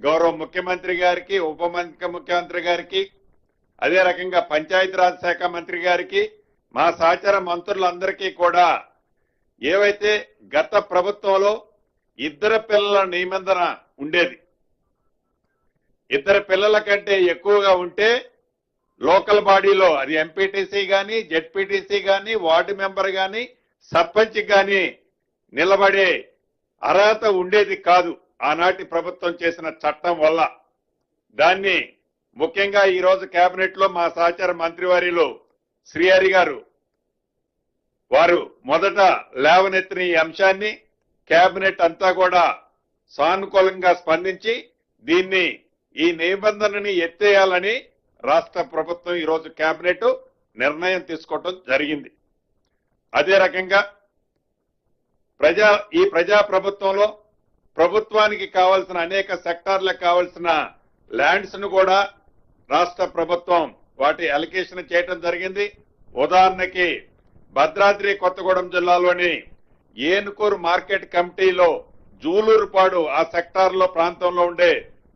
గౌరవ ముఖ్యమంత్రి గారికి, ఉప ముఖ్యమంత్రి గారికి, అదే రకంగా పంచాయతీరాజ్ శాఖ మంత్రి గారికి, మా సహచర మంత్రులందరికీ కూడా ఏవైతే గత ప్రభుత్వంలో ఇద్దరు పిల్లల నిబంధన ఉండేది, ఇద్దరు పిల్లల కంటే ఎక్కువగా ఉంటే లోకల్ బాడీలో అది ఎంపీటీసీ గాని, జెడ్పీటీసీ గాని, వార్డు మెంబర్ గాని, సర్పంచ్ గాని నిలబడే అర్హత ఉండేది కాదు ఆనాటి ప్రభుత్వం చేసిన చట్టం వల్ల. దాన్ని ముఖ్యంగా ఈ రోజు కేబినెట్ లో మా సహచర మంత్రివర్యులు శ్రీహరి గారు వారు మొదట లేవనెత్తిన ఈ అంశాన్ని కేబినెట్ అంతా కూడా సానుకూలంగా స్పందించి దీన్ని ఈ నిబంధనని ఎత్తేయాలని రాష్ట్ర ప్రభుత్వం ఈ రోజు కేబినెట్ నిర్ణయం తీసుకోవడం జరిగింది. అదే రకంగా ఈ ప్రజా ప్రభుత్వంలో ప్రభుత్వానికి కావాల్సిన అనేక సెక్టార్లకు కావాల్సిన ల్యాండ్స్ ను కూడా రాష్ట్ర ప్రభుత్వం వాటి అలొకేషన్ చేయడం జరిగింది. ఉదాహరణకి భద్రాద్రి కొత్తగూడెం జిల్లాలోని ఏనుకూరు మార్కెట్ కమిటీలో జూలూరుపాడు ఆ సెక్టార్ లో ప్రాంతంలో ఉండే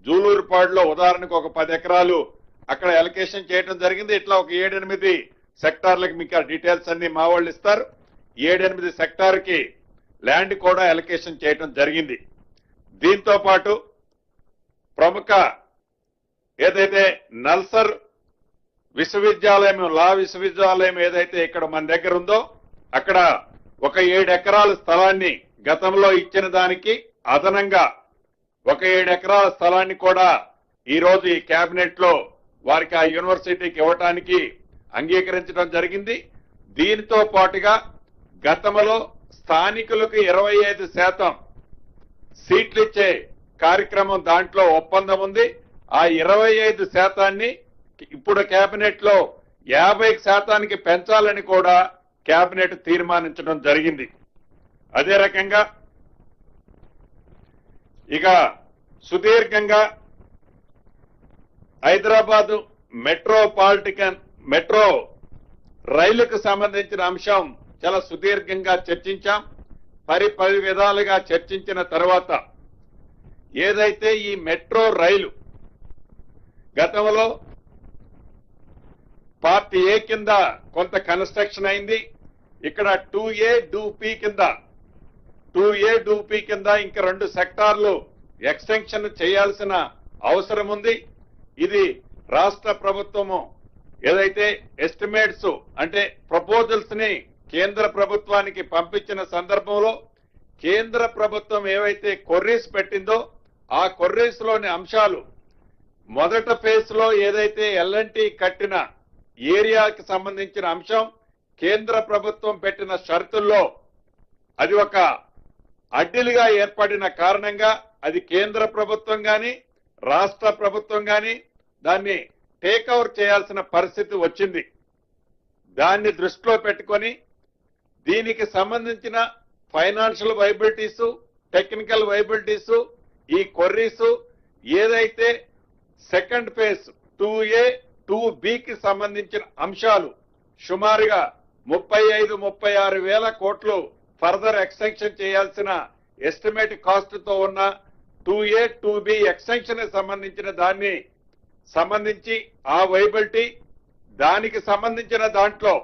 జూలూరుపాడులో ఉదాహరణకు ఒక 10 ఎకరాలు అక్కడ అలొకేషన్ చేయడం జరిగింది. ఇట్లా ఒక 7-8 సెక్టార్లకు మీకు ఆ డీటెయిల్స్ అన్ని మా వాళ్ళు ఇస్తారు. 7-8 సెక్టార్ కి ల్యాండ్ కూడా అలొకేషన్ చేయడం జరిగింది. దీంతో పాటు ప్రముఖ ఏదైతే నల్సర్ విశ్వవిద్యాలయం, లా విశ్వవిద్యాలయం ఏదైతే ఇక్కడ మన దగ్గర ఉందో అక్కడ ఒక 7 ఎకరాల స్థలాన్ని గతంలో ఇచ్చిన దానికి అదనంగా ఒక 7 ఎకరాల స్థలాన్ని కూడా ఈ రోజు ఈ కేబినెట్ లో వారికి ఆ యూనివర్సిటీకి ఇవ్వటానికి అంగీకరించడం జరిగింది. దీనితో పాటుగా గతంలో స్థానికులకు 25% సీట్లు ఇచ్చే కార్యక్రమం దాంట్లో ఒప్పందం ఉంది. ఆ 25% ఇప్పుడు కేబినెట్ లో 50% పెంచాలని కూడా కేబినెట్ తీర్మానించడం జరిగింది. అదే రకంగా ఇక సుదీర్ఘంగా హైదరాబాద్ మెట్రో రైలుకు సంబంధించిన అంశం చాలా సుదీర్ఘంగా చర్చించాం. పలు విధాలుగా చర్చించిన తర్వాత ఏదైతే ఈ మెట్రో రైలు గతంలో పార్ట్ ఏ కింద కొంత కన్స్ట్రక్షన్ అయింది. ఇక్కడ 2A 2P కింద ఇంకా 2 సెక్టార్లు ఎక్స్టెన్షన్ చేయాల్సిన అవసరం ఉంది. ఇది రాష్ట్ర ప్రభుత్వము ఏదైతే ఎస్టిమేట్స్ అంటే ప్రపోజల్స్ ని కేంద్ర ప్రభుత్వానికి పంపించిన సందర్భంలో కేంద్ర ప్రభుత్వం ఏవైతే కొర్రీస్ పెట్టిందో ఆ కొర్రీస్ లోని అంశాలు మొదట ఫేజ్ లో ఏదైతే ఎల్ఎన్టీ కట్టిన ఏరియాకి సంబంధించిన అంశం కేంద్ర ప్రభుత్వం పెట్టిన షరతుల్లో అది ఒక అడ్డిలుగా ఏర్పడిన కారణంగా అది కేంద్ర ప్రభుత్వం గాని రాష్ట్ర ప్రభుత్వం గాని దాన్ని టేక్ ఓవర్ చేయాల్సిన పరిస్థితి వచ్చింది. దాన్ని దృష్టిలో పెట్టుకొని దీనికి సంబంధించిన ఫైనాన్షియల్ వైబిలిటీస్, టెక్నికల్ వైబిలిటీస్, ఈ కొర్రీస్ ఏదైతే సెకండ్ ఫేజ్ 2A 2Bకి సంబంధించిన అంశాలు సుమారుగా 35-36 వేల కోట్లు ఫర్దర్ ఎక్స్టెన్షన్ చేయాల్సిన ఎస్టిమేట్ కాస్ట్ తో ఉన్న 2A 2B ఎక్స్టెన్షన్ సంబంధించిన దాన్ని సంబంధించి ఆ వైబిలిటీ దానికి సంబంధించిన దాంట్లో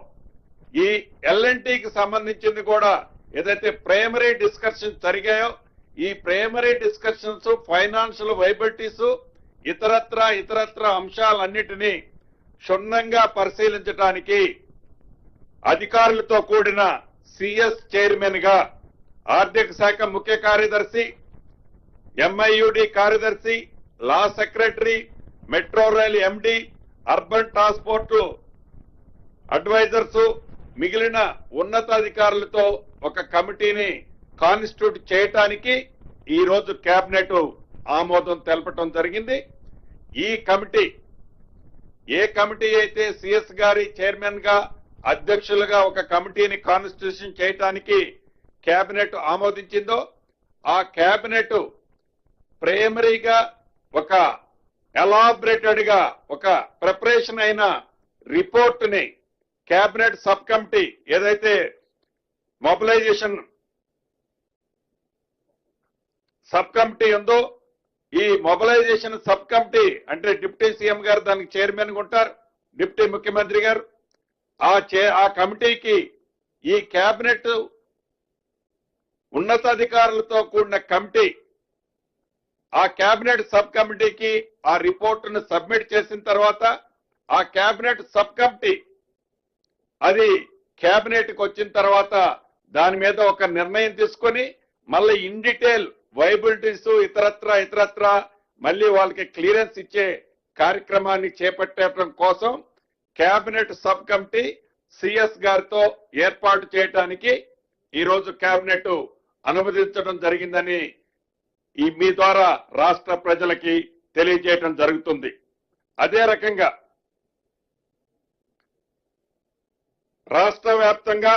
ఈ ఎల్ఎన్టీకి సంబంధించింది కూడా ఏదైతే ప్రైమరీ డిస్కషన్స్ జరిగాయో ఈ ప్రైమరీ డిస్కషన్స్, ఫైనాన్షియల్ వైబిలిటీస్, ఇతరత్ర అంశాలన్నిటినీ క్షుణ్ణంగా పరిశీలించడానికి అధికారులతో కూడిన సిఎస్ చైర్మన్ గా ఆర్థిక శాఖ ముఖ్య కార్యదర్శి, ఎంఐయుడి కార్యదర్శి, law secretary, metro rail MD, urban transport advisers, మిగిలిన ఉన్నతాధికారులతో ఒక కమిటీని కాన్స్టిట్యూట్ చేయటానికి ఈ రోజు కేబినెట్ ఆమోదం తెలపడం జరిగింది. ఈ కమిటీ ఏ కమిటీ అయితే సిఎస్ గారి చైర్మన్ గా అధ్యక్షులుగా ఒక కమిటీని కాన్స్టిట్యూషన్ చేయటానికి కేబినెట్ ఆమోదించిందో ఆ కేబినెట్ ప్రైమరీగా ఒక ఎలాబరేటెడ్ గా ఒక ప్రిపరేషన్ అయిన రిపోర్ట్ ని కేబినెట్ సబ్ కమిటీ ఏదైతే మొబిలైజేషన్ సబ్ కమిటీ ఉందో ఈ మొబిలైజేషన్ సబ్ కమిటీ అంటే డిప్యూటీ సీఎం గారు దానికి చైర్మన్ గా ఉంటారు, డిప్యూటీ ముఖ్యమంత్రి గారు. ఆ కమిటీకి ఈ కేబినెట్ ఉన్నతాధికారులతో కూడిన కమిటీ ఆ కేబినెట్ సబ్ కమిటీకి ఆ రిపోర్టును సబ్మిట్ చేసిన తర్వాత ఆ కేబినెట్ సబ్ కమిటీ అది కేబినెట్ కి వచ్చిన తర్వాత దాని మీద ఒక నిర్ణయం తీసుకొని మళ్ళీ ఇన్ డీటెయిల్ వైబిలిటీస్ ఇతరత్ర మళ్ళీ వాళ్ళకి క్లియరెన్స్ ఇచ్చే కార్యక్రమాన్ని చేపట్టడం కోసం కేబినెట్ సబ్ కమిటీ సిఎస్ గారితో ఏర్పాటు చేయడానికి ఈ రోజు కేబినెట్ అనుమతించడం జరిగిందని మీ ద్వారా రాష్ట్ర ప్రజలకి తెలియజేయడం జరుగుతుంది. అదే రకంగా రాష్ట్ర వ్యాప్తంగా